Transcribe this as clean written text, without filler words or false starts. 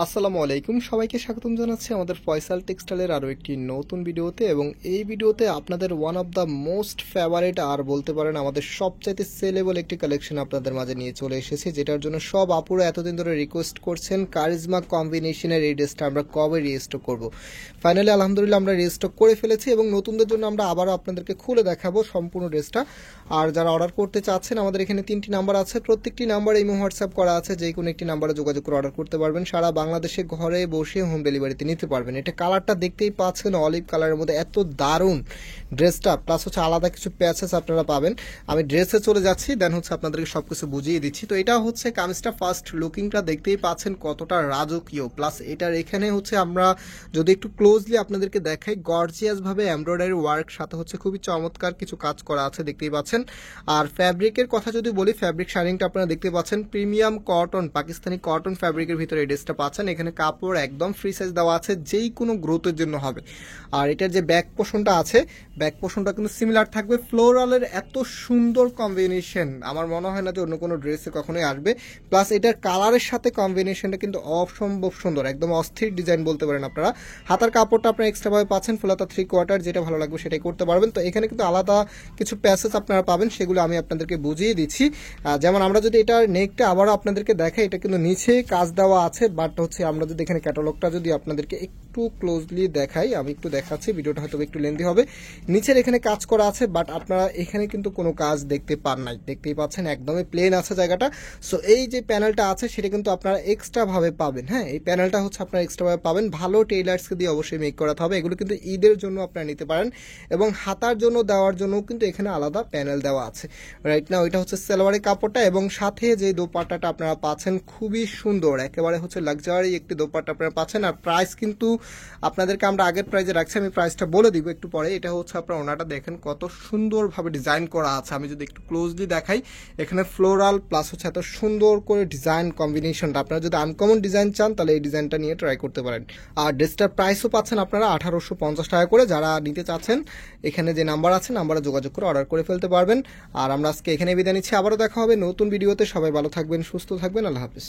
আসসালামু আলাইকুম, সবাইকে স্বাগতম জানাচ্ছি আমাদের ফয়সাল টেক্সটাইলের আরও একটি নতুন ভিডিওতে। এবং এই ভিডিওতে আপনাদের one of the most favourite আর বলতে পারেন আমাদের সবচাইতে সেলেবল একটি কালেকশন আপনাদের মাঝে নিয়ে চলে এসেছি, যেটার জন্য সব আপুরা এতদিন ধরে রিকোয়েস্ট করছেন কারিজমা কম্বিনেশনের এই ড্রেসটা আমরা কবে রিস্টক করব। ফাইনালি আলহামদুলিল্লাহ আমরা রিস্টক করে ফেলেছি এবং নতুনদের জন্য আমরা আবারও আপনাদেরকে খুলে দেখাবো সম্পূর্ণ ড্রেসটা। আর যারা অর্ডার করতে চাচ্ছেন, আমাদের এখানে 3টি নাম্বার আছে, প্রত্যেকটি নাম্বার ইমো হোয়াটসঅ্যাপ করা আছে, যে কোনো একটি নাম্বারে যোগাযোগ করে অর্ডার করতে পারবেন। সারা বাংলাদেশে ঘরে বসে হোম ডেলিভারিতে নিতে পারবেন। এটা কালারটা দেখতেই পাচ্ছেন, অলিভ কালারের মধ্যে এত দারুণ ড্রেসটা, প্লাস হচ্ছে আলাদা কিছু প্যাচেস আপনারা পাবেন। আমি ড্রেসে চলে যাচ্ছি, দেন হচ্ছে আপনাদেরকে সবকিছু বুঝিয়ে দিচ্ছি। তো এটা হচ্ছে কামিজটা ফার্স্ট লুকিংটা দেখতেই পাচ্ছেন কতটা রাজকীয়, প্লাস এটার এখানে হচ্ছে আমরা যদি একটু ক্লোজলি আপনাদেরকে দেখাই, গর্জিয়াস ভাবে এমব্রয়ডারি ওয়ার্ক সাথে হচ্ছে খুবই চমৎকার কিছু কাজ করা আছে দেখতেই পাচ্ছেন। আর ফ্যাব্রিকের কথা যদি বলি, ফ্যাব্রিক শাইনিংটা আপনারা দেখতে পাচ্ছেন, প্রিমিয়াম কটন, পাকিস্তানি কটন ফ্যাব্রিকের ভিতরে এই ড্রেসটা পাচ্ছেন। এখানে কাপড় একদম ফ্রি সাইজ দেওয়া আছে, যেই কোনো গ্রোথের জন্য হবে। আর এটার যে ব্যাক পোর্শনটা আছে, ব্যাক পোর্শনটা কিন্তু সিমিলার থাকবে। ফ্লোরালের এত সুন্দর কম্বিনেশন আমার মনে হয় না যে অন্য কোনো ড্রেসে কখনোই আসবে। প্লাস এটার কালারের সাথে কম্বিনেশনটা কিন্তু অসম্ভব সুন্দর, একদম অস্থির ডিজাইন বলতে পারেন আপনারা। হাতার কাপড়টা আপনারা এক্সট্রাভাবে পাচ্ছেন, ফুলাতা 3/4, যেটা ভালো লাগবে সেটাই করতে পারবেন। তো এখানে কিন্তু আলাদা কিছু প্যাসেজ আপনারা পাবেন, সেগুলো আমি আপনাদেরকে বুঝিয়ে দিচ্ছি। যেমন আমরা যদি এটার নেকটা আবারও আপনাদেরকে দেখাই, এটা কিন্তু নিচে কাজ দেওয়া আছে, বাট হচ্ছে আমরা যদি এখানে ক্যাটালগটা যদি আপনাদেরকে একটু ক্লোজলি দেখাই, আমি একটু দেখাচ্ছি, ভিডিওটা হয়তো একটু লেন্দি হবে। নিচের এখানে কাজ করা আছে, বাট আপনারা এখানে কিন্তু কোনো কাজ দেখতে পান নাই, দেখতেই পাচ্ছেন একদমই প্লেন আছে জায়গাটা। সো এই যে প্যানেলটা আছে সেটা কিন্তু আপনারা এক্সট্রা ভাবে পাবেন। হ্যাঁ, এই প্যানেলটা হচ্ছে আপনারা এক্সট্রা ভাবে পাবেন, ভালো টেইলার্সকে দিয়ে অবশ্যই মেক করাতে হবে। এগুলো কিন্তু ঈদের জন্য আপনারা নিতে পারেন, এবং হাতার জন্য দেওয়ার জন্য কিন্তু এখানে আলাদা প্যানেল দেওয়া আছে। রাইট না, ওইটা হচ্ছে সালোয়ারের কাপড়টা, এবং সাথে যে দোপাট্টাটা আপনারা পাচ্ছেন খুবই সুন্দর, একেবারে হচ্ছে লাক্সারি একটি দোপাট্টা আপনারা পাচ্ছেন। আর প্রাইস কিন্তু আপনাদেরকে আমরা আগের প্রাইজে রাখছি, আমি প্রাইসটা বলে দিব একটু পরে। এটা হচ্ছে আপনার ওনাটা দেখেন কত সুন্দরভাবে ডিজাইন করা আছে, আমি যদি একটু ক্লোজলি দেখাই, এখানে ফ্লোরাল প্লাস হচ্ছে এত সুন্দর করে ডিজাইন কম্বিনেশনটা। আপনারা যদি আনকমন ডিজাইন চান তাহলে এই ডিজাইনটা নিয়ে ট্রাই করতে পারেন। আর ড্রেসটার প্রাইসও পাচ্ছেন আপনারা 1850 টাকা করে। যারা নিতে চাচ্ছেন এখানে যে নাম্বার আছে, নাম্বারে যোগাযোগ করে অর্ডার করে ফেলতে পারবেন। আর আমরা আজকে এখানে বিদায় নিচ্ছি, আবারও দেখা হবে নতুন ভিডিওতে। সবাই ভালো থাকবেন, সুস্থ থাকবেন, আল্লাহ হাফিজ।